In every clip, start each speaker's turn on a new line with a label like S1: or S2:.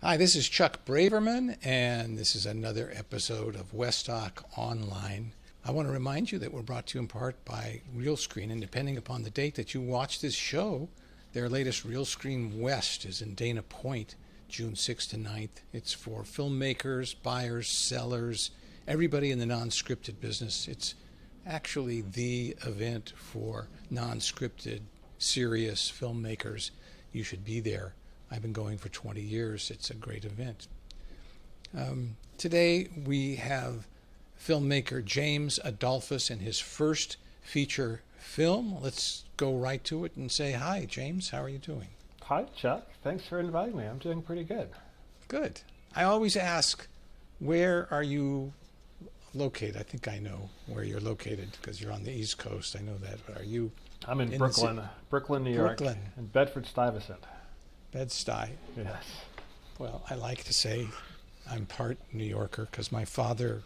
S1: Hi, this is Chuck Braverman, and this is another episode of Westdoc Online. I want to remind you that we're brought to you in part by Realscreen, and depending upon the date that you watch this show, their latest Realscreen West is in Dana Point, June 6th to 9th. It's for filmmakers, buyers, sellers, everybody in the non-scripted business. It's actually the event for non-scripted, serious filmmakers. You should be there. I've been going for 20 years. It's a great event. Today we have filmmaker James Adolphus and his first feature film. Let's go right to it and say hi, James. How are you doing?
S2: Hi, Chuck. Thanks for inviting me. I'm doing pretty good.
S1: Good. I always ask, where are you located? I think I know where you're located because you're on the East Coast. I know that. But are you?
S2: I'm in Brooklyn, New York, in Bedford-Stuyvesant.
S1: Bed-Stuy.
S2: Yes.
S1: Well, I like to say I'm part New Yorker because my father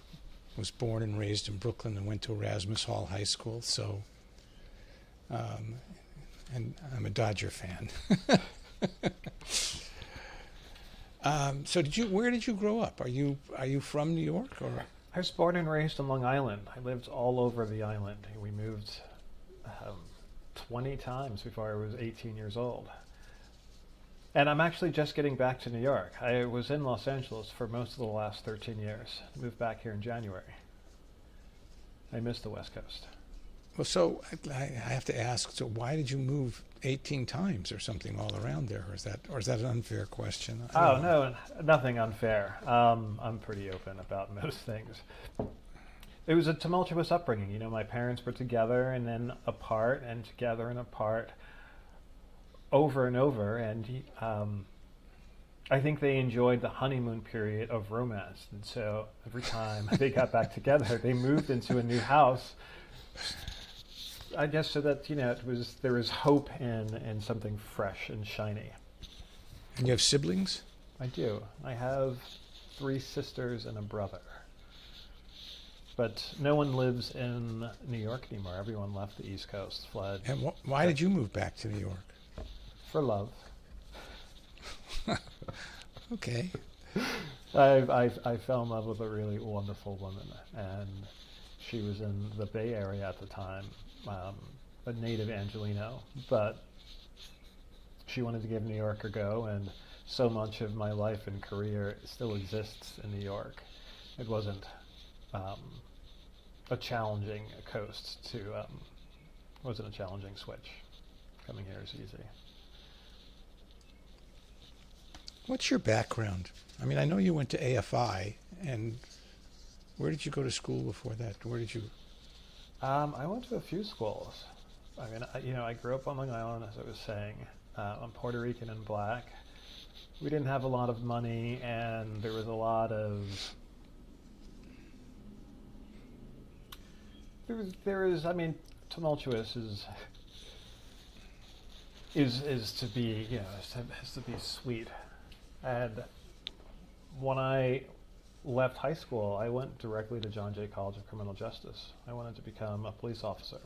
S1: was born and raised in Brooklyn and went to Erasmus Hall High School. So, and I'm a Dodger fan. So, where did you grow up? Are you from New York or?
S2: I was born and raised on Long Island. I lived all over the island. We moved 20 times before I was 18 years old. And I'm actually just getting back to New York. I was in Los Angeles for most of the last 13 years. Moved back here in January. I miss the West Coast.
S1: Well, so I have to ask, so why did you move 18 times or something all around there? Or is that an unfair question?
S2: Oh, no, nothing unfair. I'm pretty open about most things. It was a tumultuous upbringing. You know, my parents were together and then apart and together and apart over and over, and I think they enjoyed the honeymoon period of romance, and so every time they got back together, they moved into a new house. I guess so that there was hope in something fresh and shiny.
S1: And you have siblings?
S2: I do. I have 3 sisters and a brother, but no one lives in New York anymore. Everyone left the East Coast, fled.
S1: And why did you move back to New York?
S2: For love.
S1: Okay.
S2: I fell in love with a really wonderful woman, and she was in the Bay Area at the time, a native Angelino, but she wanted to give New York a go, and so much of my life and career still exists in New York. It wasn't a challenging coast to, wasn't a challenging switch. Coming here is easy.
S1: What's your background? I mean, I know you went to AFI, and where did you go to school before that? Where did you?
S2: I went to a few schools. I mean, I grew up on Long Island, as I was saying. I'm Puerto Rican and black. We didn't have a lot of money, and there was a lot of. There is. I mean, tumultuous is to be, has to be sweet. And when I left high school, I went directly to John Jay College of Criminal Justice. I wanted to become a police officer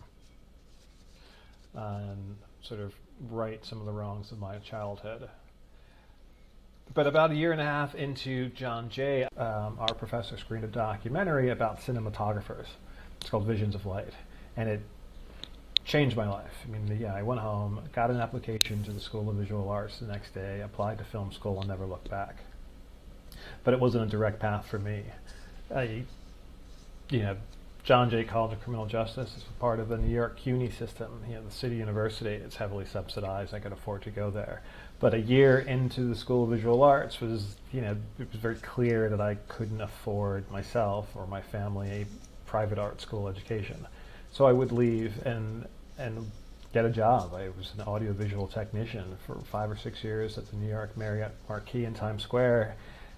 S2: and sort of right some of the wrongs of my childhood. But about 1.5 years into John Jay, our professor screened a documentary about cinematographers. It's called Visions of Light, and it changed my life. I mean, I went home, got an application to the School of Visual Arts the next day, applied to film school, and never looked back. But it wasn't a direct path for me. John Jay College of Criminal Justice is part of the New York CUNY system. The city university, it's heavily subsidized. I could afford to go there. But 1 year into the School of Visual Arts was, it was very clear that I couldn't afford myself or my family a private art school education. So I would leave and get a job. I was an audiovisual technician for 5 or 6 years at the New York Marriott Marquis in Times Square,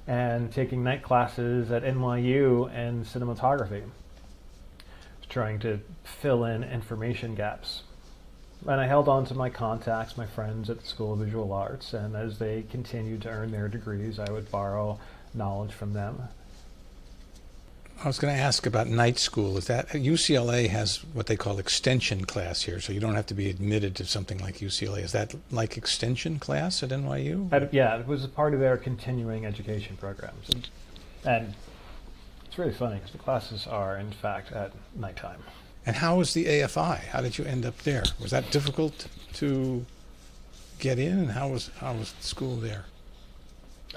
S2: and taking night classes at NYU in cinematography, trying to fill in information gaps. And I held on to my contacts, my friends at the School of Visual Arts, and as they continued to earn their degrees, I would borrow knowledge from them.
S1: I was going to ask about night school. Is that UCLA has what they call extension class here, so you don't have to be admitted to something like UCLA. Is that like extension class at NYU?
S2: Yeah, it was a part of their continuing education programs. And it's really funny because the classes are, in fact, at nighttime.
S1: And how was the AFI? How did you end up there? Was that difficult to get in? And how was school there?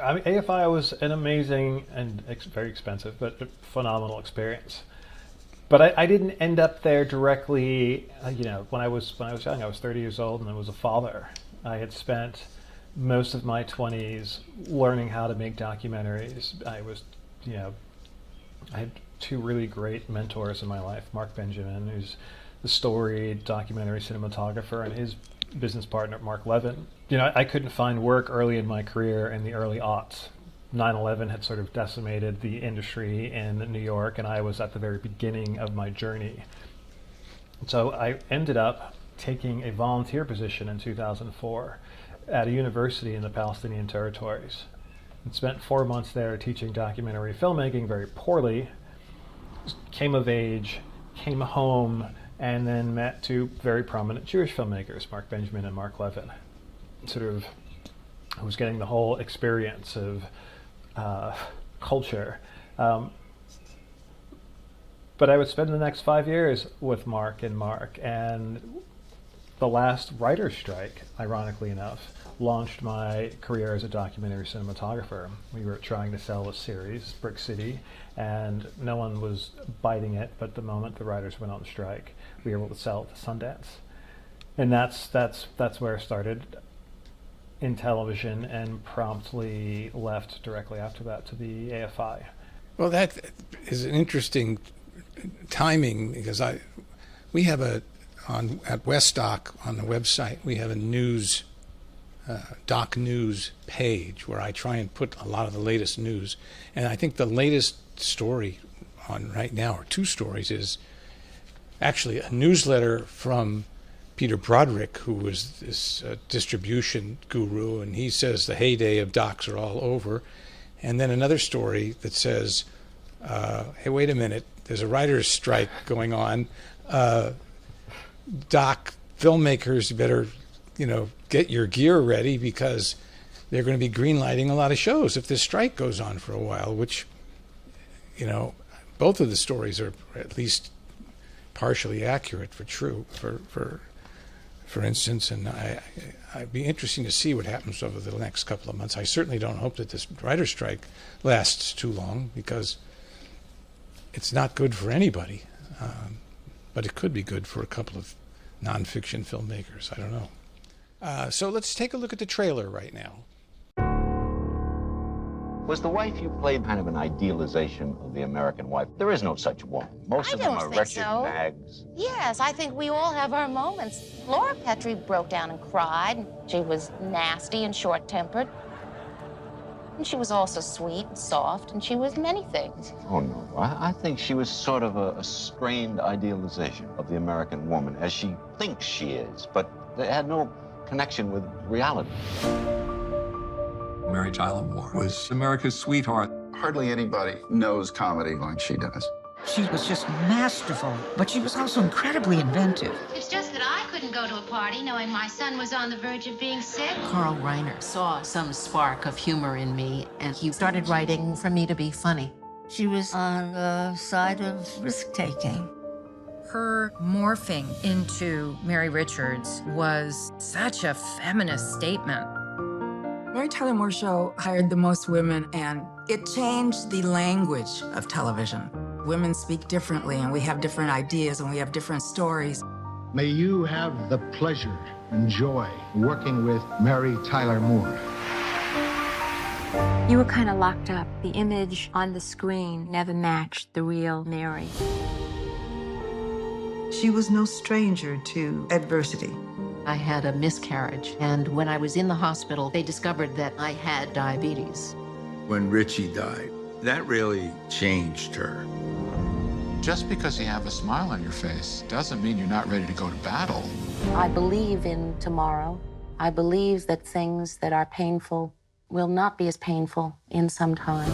S2: I mean, AFI was an amazing and very expensive, but a phenomenal experience. But I didn't end up there directly. When I was young, I was 30 years old, and I was a father. I had spent most of my 20s learning how to make documentaries. I had two really great mentors in my life: Mark Benjamin, who's the storied documentary cinematographer, and his business partner, Mark Levin. I couldn't find work early in my career in the early aughts. 9/11 had sort of decimated the industry in New York, and I was at the very beginning of my journey. So I ended up taking a volunteer position in 2004 at a university in the Palestinian territories, and spent 4 months there teaching documentary filmmaking very poorly. Came of age, came home, and then met two very prominent Jewish filmmakers, Mark Benjamin and Mark Levin. I was getting the whole experience of culture. But I would spend the next 5 years with Mark, and the last writer's strike, ironically enough, launched my career as a documentary cinematographer. We were trying to sell a series, Brick City, and no one was biting it, but the moment the writers went on strike, we were able to sell it to Sundance. And that's where I started in television, and promptly left directly after that to the AFI.
S1: Well, that is an interesting timing, because we have at Westdoc on the website, we have a news doc news page where I try and put a lot of the latest news. And I think the latest story on right now, or two stories, is actually a newsletter from Peter Broderick, who was this distribution guru, and he says the heyday of docs are all over. And then another story that says, hey, wait a minute, there's a writer's strike going on. Doc filmmakers better, get your gear ready, because they're going to be greenlighting a lot of shows if this strike goes on for a while, which, both of the stories are at least partially accurate for instance, and I'd be interesting to see what happens over the next couple of months. I certainly don't hope that this writer's strike lasts too long, because it's not good for anybody, but it could be good for a couple of nonfiction filmmakers. I don't know. So let's take a look at the trailer right now.
S3: Was the wife you played kind of an idealization of the American wife? There is no such woman. Most of them are wretched nags.
S4: Yes, I think we all have our moments. Laura Petrie broke down and cried. She was nasty and short-tempered. And she was also sweet and soft, and she was many things.
S3: Oh, no. I think she was sort of a strained idealization of the American woman, as she thinks she is, but they had no connection with reality.
S5: Mary Tyler Moore was America's sweetheart.
S6: Hardly anybody knows comedy like she does.
S7: She was just masterful, but she was also incredibly inventive.
S8: It's just that I couldn't go to a party knowing my son was on the verge of being sick.
S9: Carl Reiner saw some spark of humor in me, and he started writing for me to be funny.
S7: She was on the side of risk-taking.
S10: Her morphing into Mary Richards was such a feminist statement.
S11: Mary Tyler Moore Show hired the most women, and it changed the language of television. Women speak differently, and we have different ideas, and we have different stories.
S12: May you have the pleasure and joy working with Mary Tyler Moore.
S13: You were kind of locked up. The image on the screen never matched the real Mary.
S14: She was no stranger to adversity.
S9: I had a miscarriage, and when I was in the hospital, they discovered that I had diabetes.
S5: When Richie died, that really changed her.
S6: Just because you have a smile on your face doesn't mean you're not ready to go to battle.
S4: I believe in tomorrow. I believe that things that are painful will not be as painful in some time.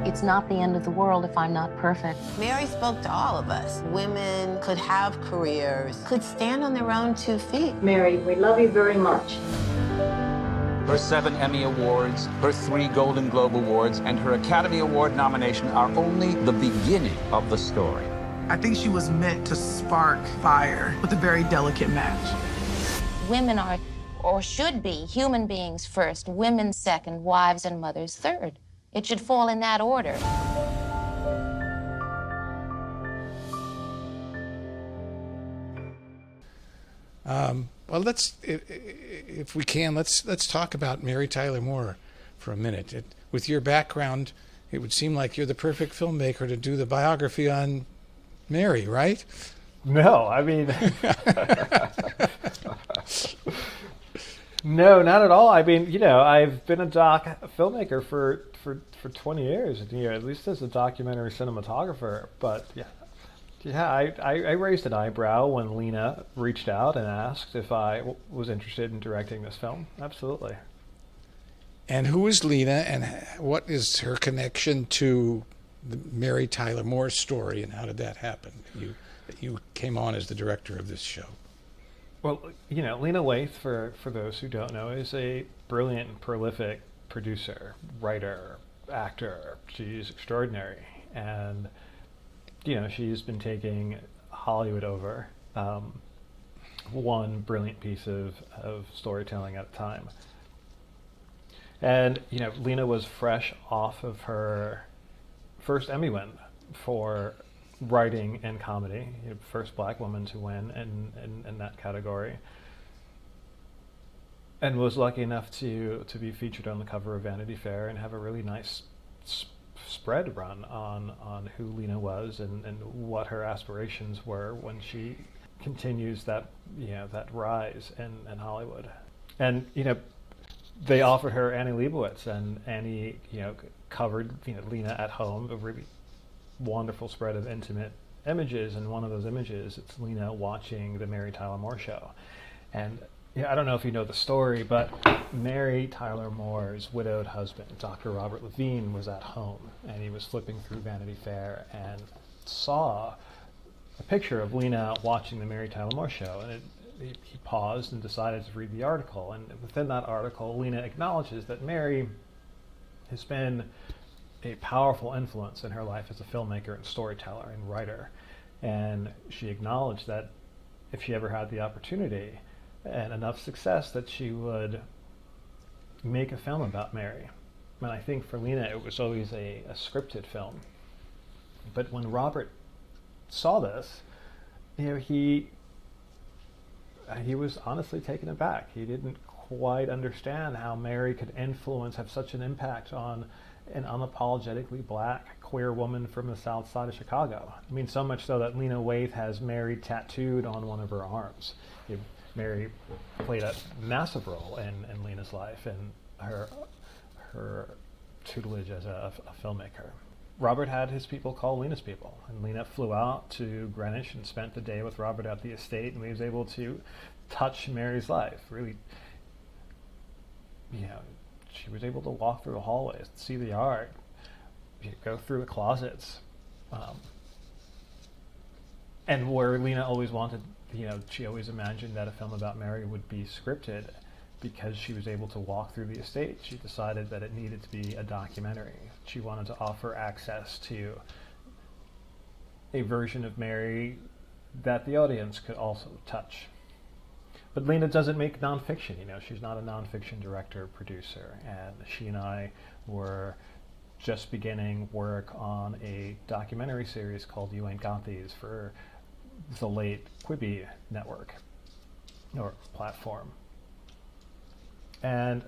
S4: It's not the end of the world if I'm not perfect.
S15: Mary spoke to all of us. Women could have careers, could stand on their own 2 feet.
S16: Mary, we love you very much.
S17: Her 7 Emmy Awards, her 3 Golden Globe Awards, and her Academy Award nomination are only the beginning of the story.
S18: I think she was meant to spark fire with a very delicate match.
S4: Women are, or should be, human beings first, women second, wives and mothers third. It should fall in that order.
S1: Well, if we can, let's talk about Mary Tyler Moore for a minute. With your background, it would seem like you're the perfect filmmaker to do the biography on Mary, right?
S2: No, I mean, no, not at all. I mean, I've been a filmmaker for 20 years, at least as a documentary cinematographer. But I raised an eyebrow when Lena reached out and asked if I was interested in directing this film. Absolutely.
S1: And who is Lena, and what is her connection to the Mary Tyler Moore story, and how did that happen? You came on as the director of this show.
S2: Well, Lena Waithe, for those who don't know, is a brilliant and prolific producer, writer, actor. She's extraordinary. And, she's been taking Hollywood over, one brilliant piece of storytelling at a time. And, Lena was fresh off of her first Emmy win for writing and comedy, first Black woman to win in that category, and was lucky enough to be featured on the cover of Vanity Fair and have a really nice spread run on who Lena was and what her aspirations were when she continues that rise in Hollywood. And they offered her Annie Leibovitz, and Annie covered Lena at home, a really wonderful spread of intimate images, and one of those images, it's Lena watching the Mary Tyler Moore show. And I don't know if you know the story, but Mary Tyler Moore's widowed husband, Dr. Robert Levine, was at home, and he was flipping through Vanity Fair and saw a picture of Lena watching the Mary Tyler Moore show, and he paused and decided to read the article. And within that article, Lena acknowledges that Mary has been a powerful influence in her life as a filmmaker and storyteller and writer. And she acknowledged that if she ever had the opportunity and enough success, that she would make a film about Mary. And I think for Lena, it was always a scripted film. But when Robert saw this, he was honestly taken aback. He didn't quite understand how Mary could have such an impact on an unapologetically Black queer woman from the south side of Chicago. I mean, so much so that Lena Waithe has Mary tattooed on one of her arms. Mary played a massive role in Lena's life and her tutelage as a filmmaker. Robert had his people call Lena's people, and Lena flew out to Greenwich and spent the day with Robert at the estate, and he was able to touch Mary's life. Really, she was able to walk through the hallways, see the art, go through the closets. And where Lena always wanted, she always imagined that a film about Mary would be scripted, because she was able to walk through the estate. She decided that it needed to be a documentary. She wanted to offer access to a version of Mary that the audience could also touch. But Lena doesn't make nonfiction, she's not a nonfiction director, producer, and she and I were just beginning work on a documentary series called You Ain't Got These for the late Quibi network, or platform. And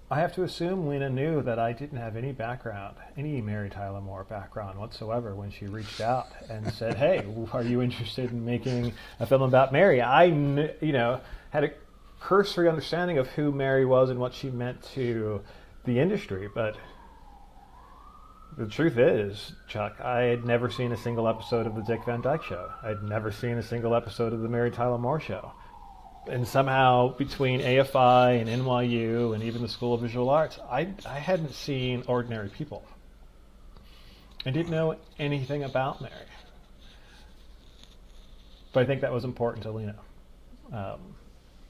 S2: I have to assume Lena knew that I didn't have any background, any Mary Tyler Moore background whatsoever, when she reached out and said, "Hey, are you interested in making a film about Mary?" I, had a cursory understanding of who Mary was and what she meant to the industry, but the truth is, Chuck, I had never seen a single episode of the Dick Van Dyke Show. I'd never seen a single episode of the Mary Tyler Moore Show. And somehow between AFI and NYU and even the School of Visual Arts, I hadn't seen ordinary people. I didn't know anything about Mary. But I think that was important to Lena.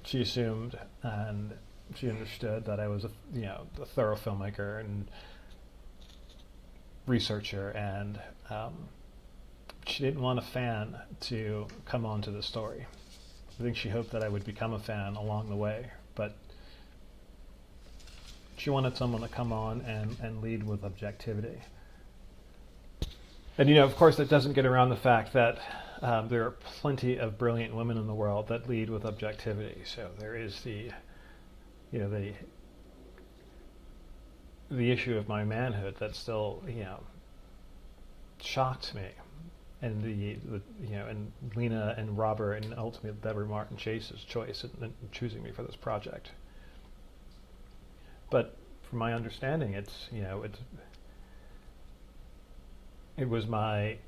S2: She assumed and she understood that I was a thorough filmmaker and researcher, and she didn't want a fan to come onto the story. I think she hoped that I would become a fan along the way, but she wanted someone to come on and lead with objectivity. And of course, that doesn't get around the fact that there are plenty of brilliant women in the world that lead with objectivity. So there is the issue of my manhood that still, shocked me, and and Lena and Robert and ultimately Deborah Martin Chase's choice in choosing me for this project. But from my understanding, it was my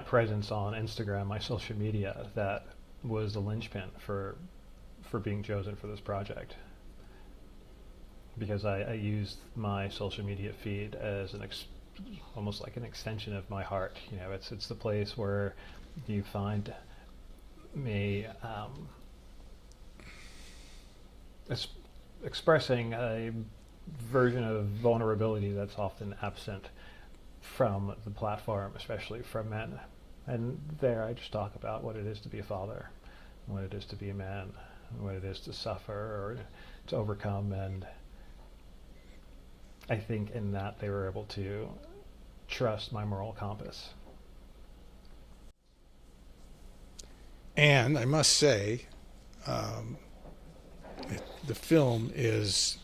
S2: presence on Instagram, my social media, that was the linchpin for being chosen for this project. Because I used my social media feed as almost like an extension of my heart. It's the place where you find me expressing a version of vulnerability that's often absent from the platform, especially from men. And there I just talk about what it is to be a father, what it is to be a man, what it is to suffer or to overcome. And I think in that they were able to trust my moral compass.
S1: And I must say, the film is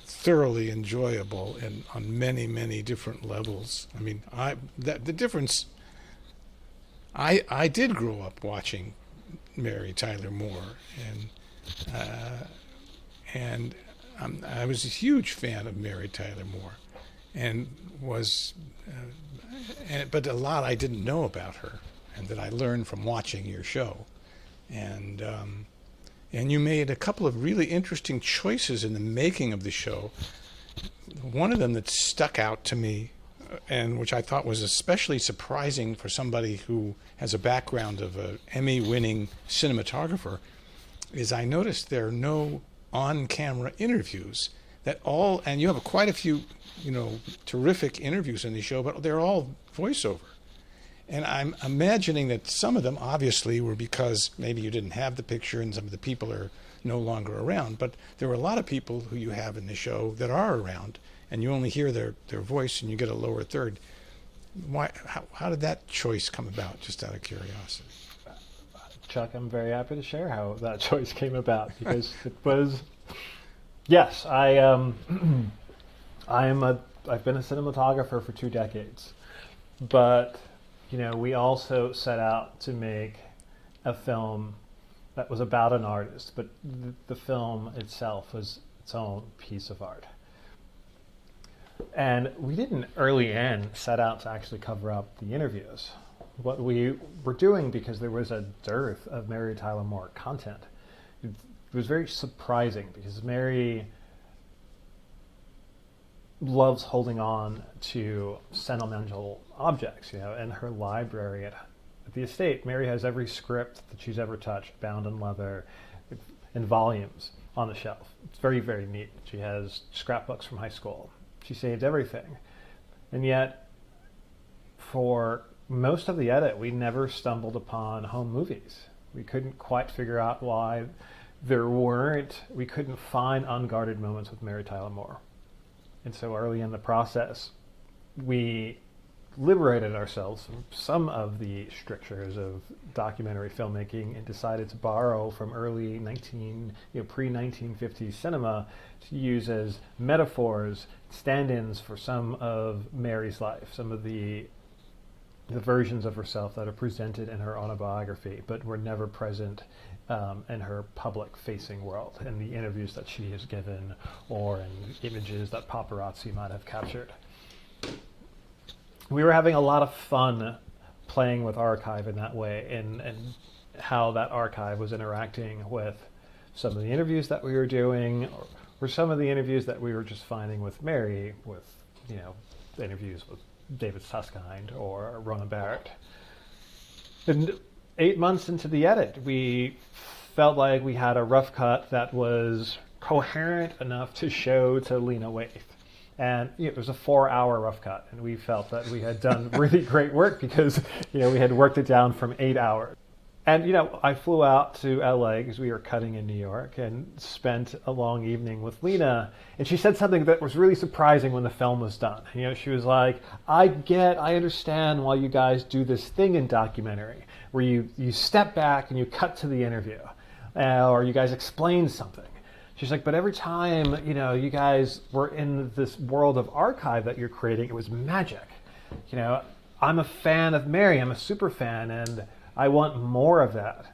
S1: thoroughly enjoyable and on many, many different levels. I mean, the difference. I did grow up watching Mary Tyler Moore, and I was a huge fan of Mary Tyler Moore, and but a lot I didn't know about her, and that I learned from watching your show, and you made a couple of really interesting choices in the making of the show. One of them that stuck out to me, and which I thought was especially surprising for somebody who has a background of an Emmy-winning cinematographer, is I noticed there are no on-camera interviews. And you have quite a few, terrific interviews in the show, but they're all voiceover. And I'm imagining that some of them obviously were because maybe you didn't have the picture and some of the people are no longer around, but there were a lot of people who you have in the show that are around, and you only hear their voice and you get a lower third. How did that choice come about, just out of curiosity?
S2: Chuck, I'm very happy to share how that choice came about, because it was, yes, I've been a cinematographer for 2 decades, but we also set out to make a film that was about an artist, but the film itself was its own piece of art. And we didn't early in set out to actually cover up the interviews. What we were doing, because there was a dearth of Mary Tyler Moore content, it was very surprising, because Mary loves holding on to sentimental objects, in her library at the estate. Mary has every script that she's ever touched, bound in leather, in volumes on the shelf. It's very, very neat. She has scrapbooks from high school. She saved everything. And yet, for most of the edit, we never stumbled upon home movies. We couldn't quite figure out why we couldn't find unguarded moments with Mary Tyler Moore. And so early in the process, we liberated ourselves from some of the strictures of documentary filmmaking and decided to borrow from early pre-1950s cinema to use as metaphors, stand-ins for some of Mary's life, some of the versions of herself that are presented in her autobiography, but were never present in her public-facing world, in the interviews that she has given or in images that paparazzi might have captured. We were having a lot of fun playing with archive in that way, and how that archive was interacting with some of the interviews that we were doing, or some of the interviews that we were just finding with Mary, with, you know, interviews with David Susskind or Rona Barrett. And 8 months into the edit, we felt like we had a rough cut that was coherent enough to show to Lena Waithe. And it was a 4-hour rough cut, and we felt that we had done really great work because, you know, we had worked it down from 8 hours. And, you know, I flew out to LA because we were cutting in New York and spent a long evening with Lena. And she said something that was really surprising when the film was done. You know, she was like, I understand why you guys do this thing in documentary where you step back and you cut to the interview, or you guys explain something. She's like, but every time, you know, you guys were in this world of archive that you're creating, it was magic. You know, I'm a fan of Mary, I'm a super fan, and I want more of that.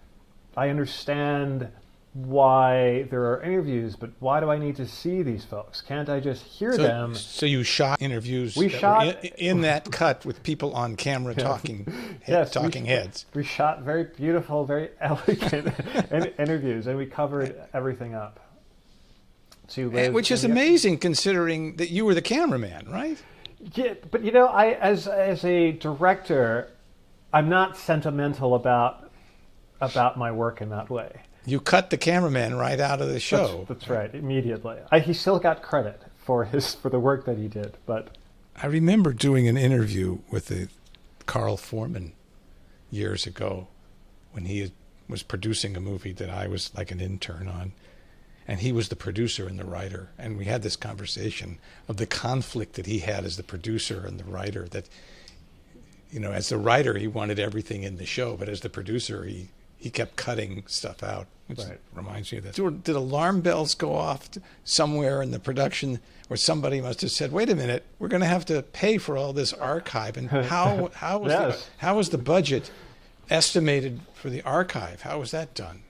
S2: I understand why there are interviews, but why do I need to see these folks? Can't I just hear them?
S1: So you shot interviews
S2: we shot
S1: in that cut with people on camera talking, talking heads.
S2: We shot very beautiful, very elegant interviews, and we covered everything up.
S1: Which is amazing considering that you were the cameraman, right?
S2: Yeah, but you know, I as a director, I'm not sentimental about my work in that way.
S1: You cut the cameraman right out of the show.
S2: That's right, immediately. He still got credit for the work that he did, but
S1: I remember doing an interview with Carl Foreman years ago when he was producing a movie that I was like an intern on. And he was the producer and the writer. And we had this conversation of the conflict that he had as the producer and the writer, that, you know, as the writer, he wanted everything in the show, but as the producer, he kept cutting stuff out, which reminds me of that. Did alarm bells go off somewhere in the production where somebody must have said, wait a minute, we're going to have to pay for all this archive? And how was the budget estimated for the archive? How was that done?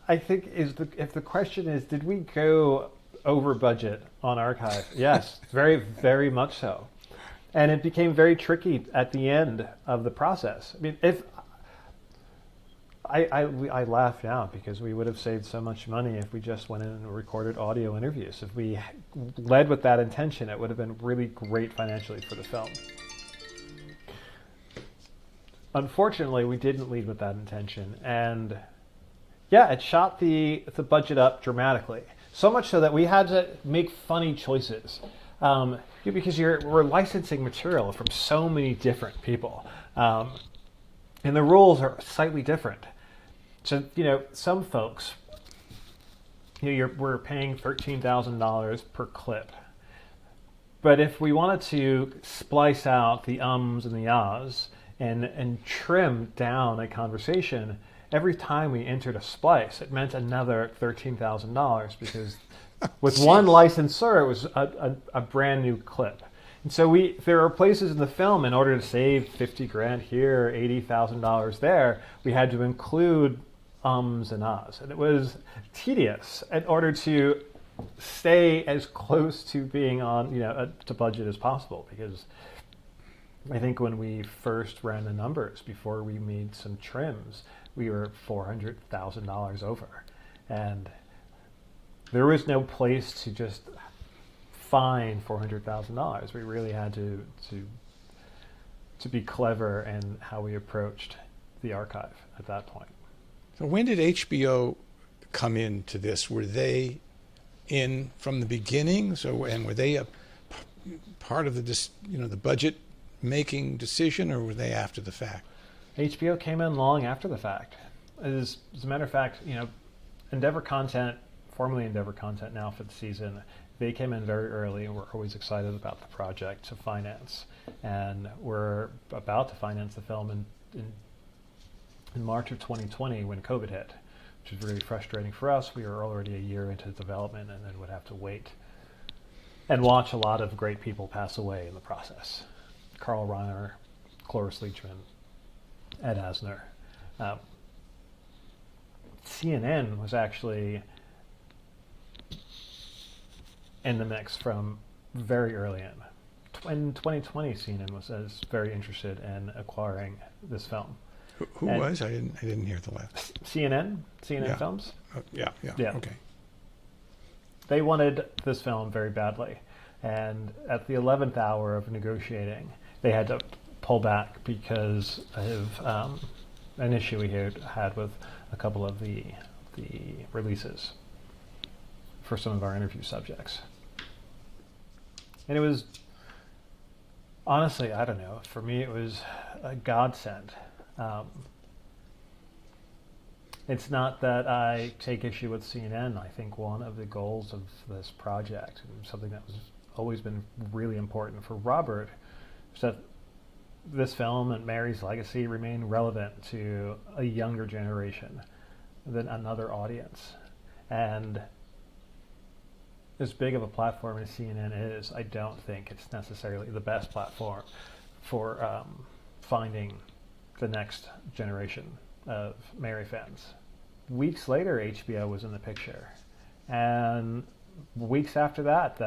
S2: I think if the question is, did we go over budget on archive? Yes, very, very much so. And it became very tricky at the end of the process. I mean, if I laugh now because we would have saved so much money if we just went in and recorded audio interviews. If we led with that intention, it would have been really great financially for the film. Unfortunately, we didn't lead with that intention, and yeah, it shot the budget up dramatically. So much so that we had to make funny choices because we're licensing material from so many different people, and the rules are slightly different. So, you know, some folks, you know, we're paying $13,000 per clip, but if we wanted to splice out the ums and the ahs and trim down a conversation, every time we entered a splice, it meant another $13,000 because with one licensor, it was a brand new clip. And so there are places in the film, in order to save 50 grand here, $80,000 there, we had to include ums and ahs. And it was tedious in order to stay as close to being on, you know, to budget as possible, because I think when we first ran the numbers before we made some trims, we were $400,000 over, and there was no place to just find $400,000. We really had to be clever in how we approached the archive at that point.
S1: So when did HBO come into this? Were they in from the beginning? And were they a part of the budget making decision, or were they after the fact?
S2: HBO came in long after the fact. As a matter of fact, you know, Endeavor Content, formerly Endeavor Content, now Fifth Season, they came in very early, and we're always excited about the project to finance. And we're about to finance the film in March of 2020 when COVID hit, which was really frustrating for us. We were already a year into development and then would have to wait and watch a lot of great people pass away in the process. Carl Reiner, Cloris Leachman, Ed Asner. CNN was actually in the mix from very early in. In 2020, CNN was very interested in acquiring this film.
S1: Who was? I didn't hear the last.
S2: CNN
S1: Yeah.
S2: Films.
S1: Yeah. Okay.
S2: They wanted this film very badly, and at the 11th hour of negotiating, they had to pull back because of an issue we had with a couple of the releases for some of our interview subjects. And it was, honestly, I don't know, for me it was a godsend. It's not that I take issue with CNN. I think one of the goals of this project, and something that was always been really important for Robert, is that this film and Mary's legacy remain relevant to a younger generation than another audience. And as big of a platform as CNN is, I don't think it's necessarily the best platform for finding the next generation of Mary fans. Weeks later, HBO was in the picture. And weeks after that,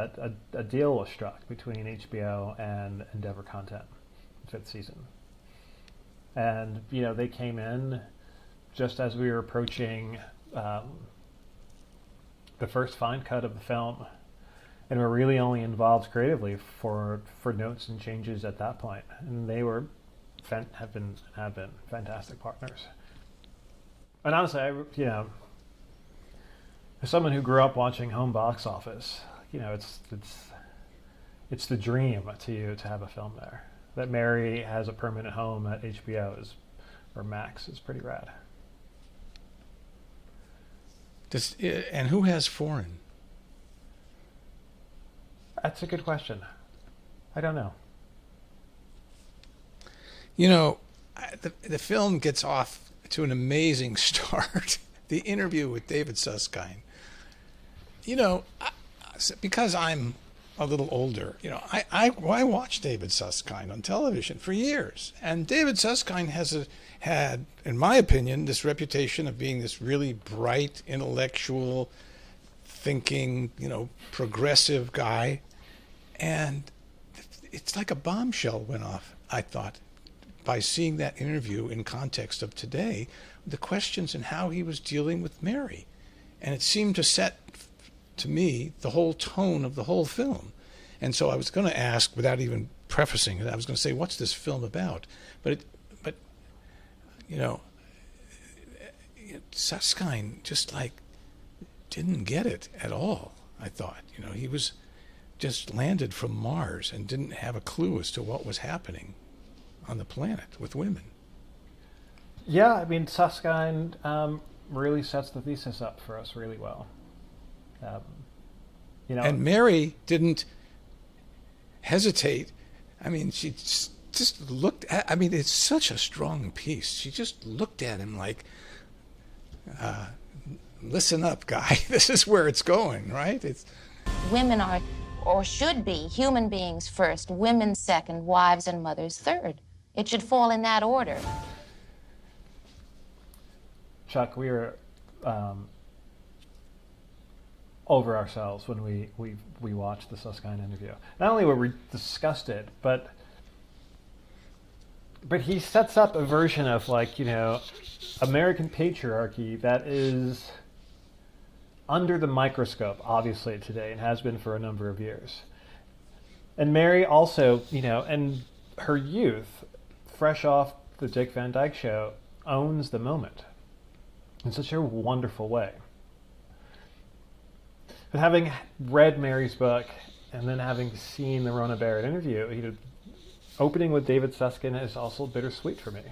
S2: a deal was struck between HBO and Endeavor Content, 5th season. And, they came in just as we were approaching the first fine cut of the film, and were really only involved creatively for notes and changes at that point. And they have been fantastic partners. And honestly, as someone who grew up watching home box office, it's the dream to have a film there. That Mary has a permanent home at HBO or Max is pretty rad.
S1: And who has foreign?
S2: That's a good question. I don't know.
S1: The film gets off to an amazing start. The interview with David Susskind. Because I'm a little older, I watched David Susskind on television for years, and David Susskind had, in my opinion, this reputation of being this really bright, intellectual, thinking, progressive guy, and it's like a bombshell went off, I thought, by seeing that interview in context of today, the questions and how he was dealing with Mary. And it seemed to set, to me, the whole tone of the whole film. And so I was going to ask, without even prefacing it, I was going to say, what's this film about? But Susskind just didn't get it at all, I thought. He was just landed from Mars and didn't have a clue as to what was happening on the planet with women.
S2: Yeah, Susskind really sets the thesis up for us really well.
S1: And Mary didn't hesitate. She just looked at, it's such a strong piece. She just looked at him like, listen up, guy. This is where it's going, right?
S4: Women are, or should be, human beings first, women second, wives and mothers third. It should fall in that order.
S2: Chuck, we were over ourselves when we watched the Susskind interview. Not only were we disgusted, but he sets up a version of American patriarchy that is under the microscope, obviously, today, and has been for a number of years. And Mary also, in her youth, fresh off the Dick Van Dyke Show, owns the moment in such a wonderful way. But having read Mary's book and then having seen the Rona Barrett interview, opening with David Susskind is also bittersweet for me,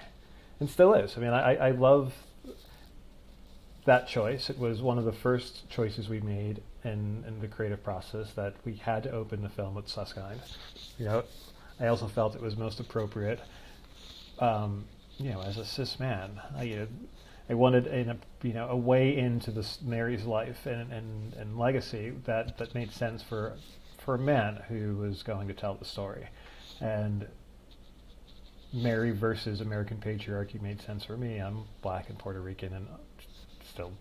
S2: and still is. I love that choice. It was one of the first choices we made in the creative process, that we had to open the film with Susskind. I also felt it was most appropriate. As a cis man, I wanted a way into this Mary's life and legacy that made sense for a man who was going to tell the story. And Mary versus American patriarchy made sense for me. I'm black and Puerto Rican and still,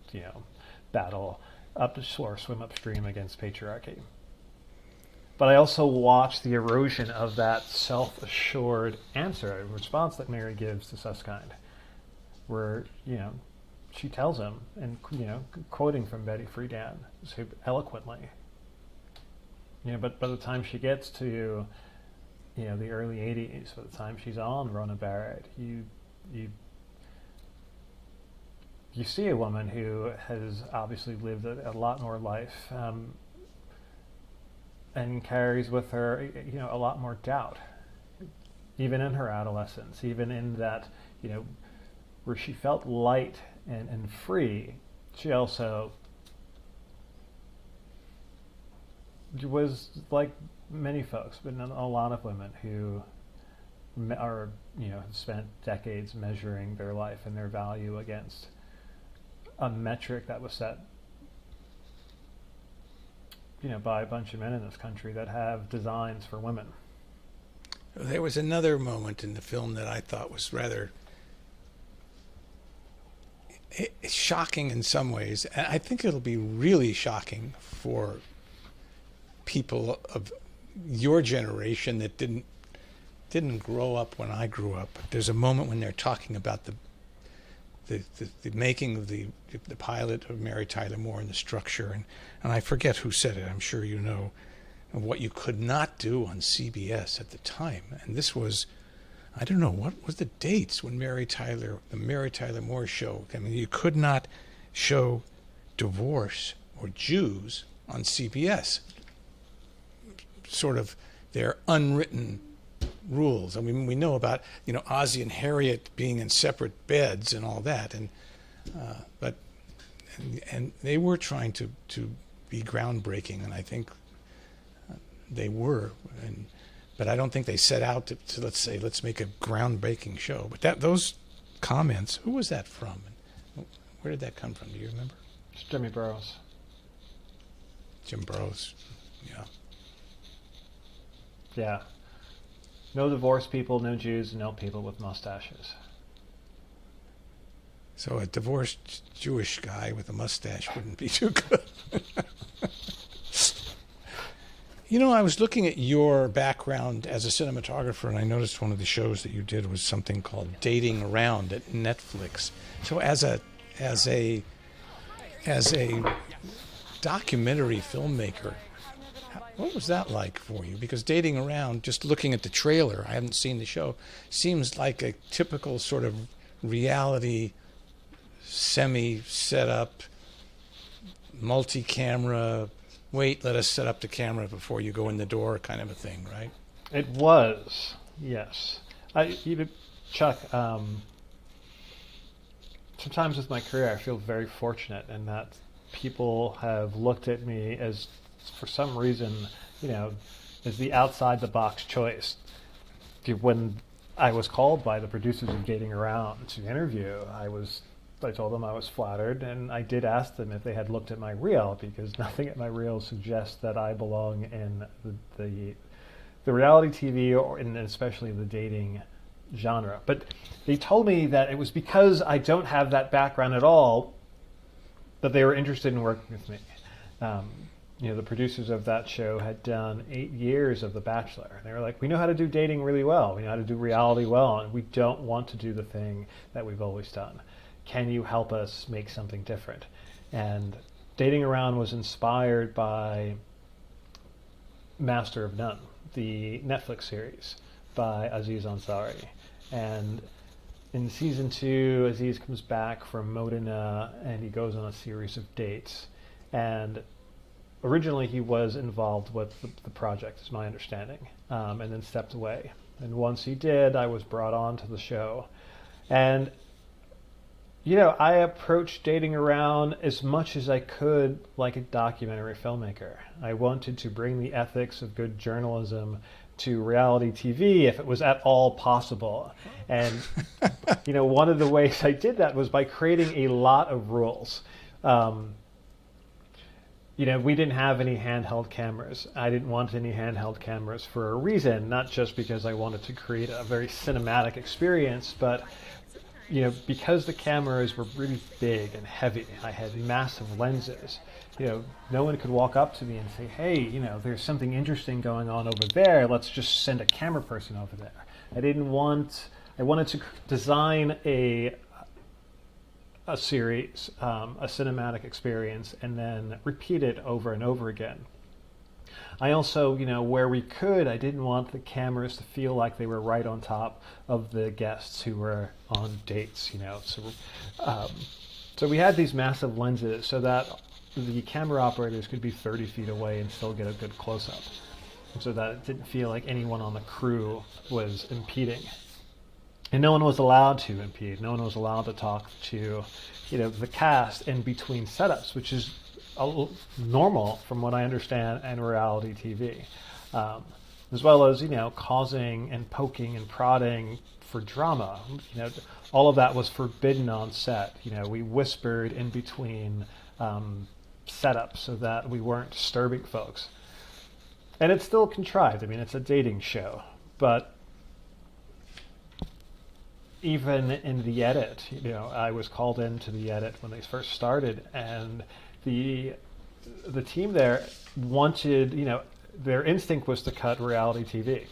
S2: battle or swim upstream against patriarchy. But I also watched the erosion of that self-assured answer and response that Mary gives to Susskind. where, she tells him, and, quoting from Betty Friedan so eloquently, but by the time she gets to, the early 80s, by the time she's on Rona Barrett, you see a woman who has obviously lived a lot more life, and carries with her, a lot more doubt, even in her adolescence, even in that, where she felt light and free, she also was like many folks, but a lot of women who are, have spent decades measuring their life and their value against a metric that was set, by a bunch of men in this country that have designs for women.
S1: There was another moment in the film that I thought was rather shocking in some ways, and I think it'll be really shocking for people of your generation that didn't grow up when I grew up. There's a moment when they're talking about the making of the pilot of Mary Tyler Moore and the structure, and I forget who said it. I'm sure you know, of what you could not do on CBS at the time. And this was, I don't know, what was the dates when the Mary Tyler Moore show? I mean, you could not show divorce or Jews on CBS. Sort of their unwritten rules. I mean, we know about, Ozzie and Harriet being in separate beds and all that, and they were trying to be groundbreaking, and I think they were, but I don't think they set out to let's make a groundbreaking show. But those comments, who was that from? Where did that come from? Do you remember?
S2: It's Jimmy Burrows.
S1: Jim Burrows, yeah.
S2: Yeah. No divorced people, no Jews, no people with mustaches.
S1: So a divorced Jewish guy with a mustache wouldn't be too good. I was looking at your background as a cinematographer, and I noticed one of the shows that you did was something called Dating Around at Netflix. So as a documentary filmmaker, what was that like for you? Because Dating Around, just looking at the trailer, I haven't seen the show, seems like a typical sort of reality, semi-set up, multi-camera, wait, let us set up the camera before you go in the door kind of a thing, right?
S2: It was, yes. Chuck, sometimes with my career I feel very fortunate in that people have looked at me as, for some reason, as the outside-the-box choice. When I was called by the producers of Dating Around to interview, I told them I was flattered, and I did ask them if they had looked at my reel, because nothing at my reel suggests that I belong in the reality TV and especially the dating genre. But they told me that it was because I don't have that background at all that they were interested in working with me. The producers of that show had done 8 years of The Bachelor. They were like, we know how to do dating really well. We know how to do reality well, and we don't want to do the thing that we've always done. Can you help us make something different? And Dating Around was inspired by Master of None, the Netflix series by Aziz Ansari. And in season 2, Aziz comes back from Modena and he goes on a series of dates. And originally he was involved with the project, is my understanding, and then stepped away. And once he did, I was brought on to the show. And I approached Dating Around as much as I could like a documentary filmmaker. I wanted to bring the ethics of good journalism to reality TV if it was at all possible. And, one of the ways I did that was by creating a lot of rules. We didn't have any handheld cameras. I didn't want any handheld cameras for a reason, not just because I wanted to create a very cinematic experience, but because the cameras were really big and heavy, I had massive lenses. No one could walk up to me and say, hey, there's something interesting going on over there. Let's just send a camera person over there. I wanted to design a a series, a cinematic experience, and then repeat it over and over again. I also, where we could, I didn't want the cameras to feel like they were right on top of the guests who were on dates, So we had these massive lenses so that the camera operators could be 30 feet away and still get a good close-up, so that it didn't feel like anyone on the crew was impeding. And no one was allowed to impede. No one was allowed to talk to, the cast in between setups, which is normal from what I understand in reality TV, as well as causing and poking and prodding for drama. All of that was forbidden on set. We whispered in between setups so that we weren't disturbing folks. And it's still contrived. I mean, it's a dating show, but even in the edit, I was called into the edit when they first started, and the team there wanted, their instinct was to cut reality TV,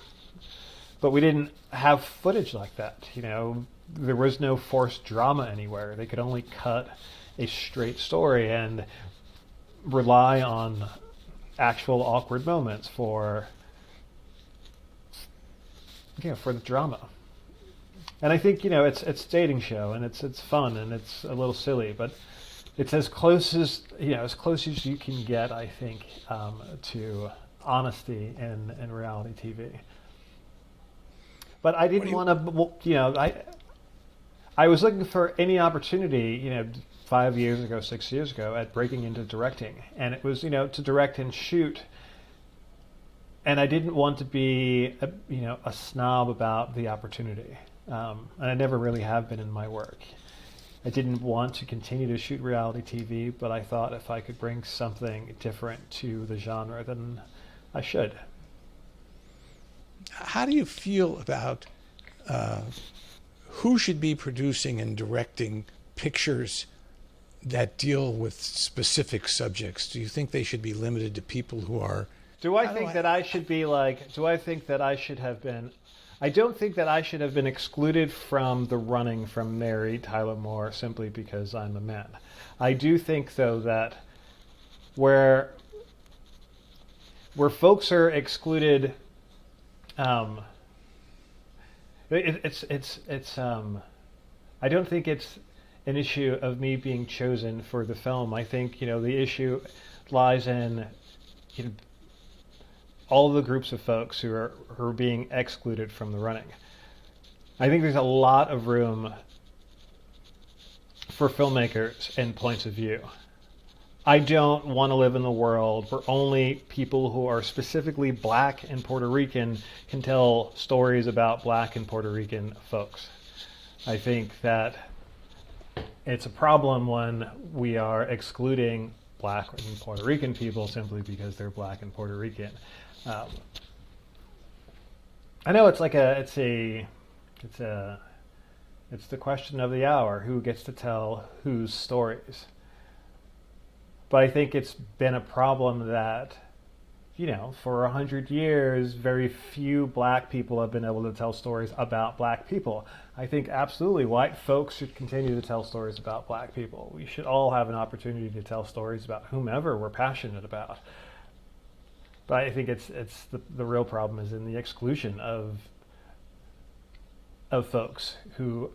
S2: but we didn't have footage like that. There was no forced drama anywhere. They could only cut a straight story and rely on actual awkward moments for the drama. And I think it's a dating show, and it's fun, and it's a little silly, but it's as close as you can get, I think, to honesty in reality TV. But I didn't want to, I was looking for any opportunity, 5 years ago, 6 years ago, at breaking into directing, and it was to direct and shoot. And I didn't want to be a snob about the opportunity. And I never really have been in my work. I didn't want to continue to shoot reality TV, but I thought if I could bring something different to the genre, then I should.
S1: How do you feel about who should be producing and directing pictures that deal with specific subjects? Do you think they should be limited to people who are...
S2: Do I think that I should have been... I don't think that I should have been excluded from the running from Mary Tyler Moore simply because I'm a man. I do think, though, that where folks are excluded, I don't think it's an issue of me being chosen for the film. I think the issue lies in all the groups of folks who are being excluded from the running. I think there's a lot of room for filmmakers and points of view. I don't want to live in the world where only people who are specifically Black and Puerto Rican can tell stories about Black and Puerto Rican folks. I think that it's a problem when we are excluding Black and Puerto Rican people simply because they're Black and Puerto Rican. I know it's the question of the hour: who gets to tell whose stories? But I think it's been a problem that, for 100 years, very few Black people have been able to tell stories about Black people. I think absolutely white folks should continue to tell stories about Black people. We should all have an opportunity to tell stories about whomever we're passionate about. But I think it's the real problem is in the exclusion of folks who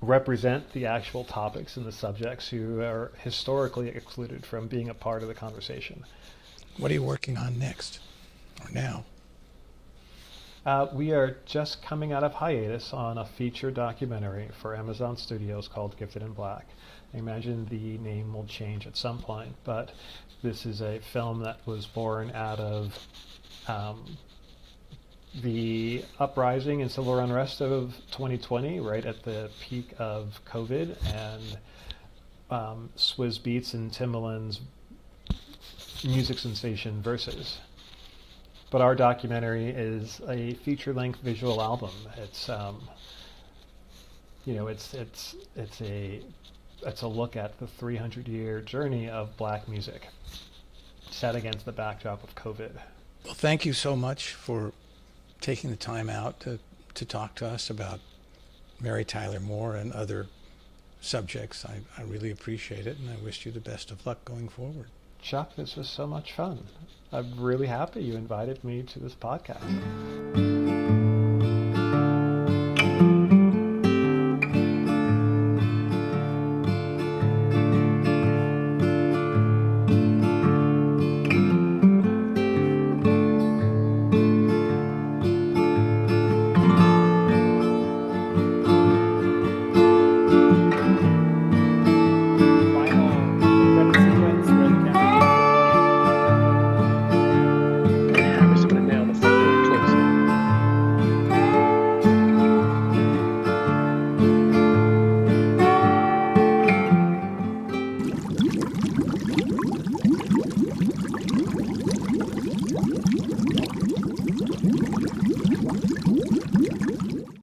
S2: represent the actual topics and the subjects who are historically excluded from being a part of the conversation.
S1: What are you working on next, or now?
S2: We are just coming out of hiatus on a feature documentary for Amazon Studios called Gifted in Black. I imagine the name will change at some point, but this is a film that was born out of the uprising and civil unrest of 2020, right at the peak of COVID, and Swizz Beatz and Timbaland's music sensation Versus. But our documentary is a feature-length visual album. It's it's a look at the 300-year journey of Black music set against the backdrop of COVID.
S1: Well, thank you so much for taking the time out to talk to us about Mary Tyler Moore and other subjects. I really appreciate it, and I wish you the best of luck going forward.
S2: Chuck, this was so much fun. I'm really happy you invited me to this podcast.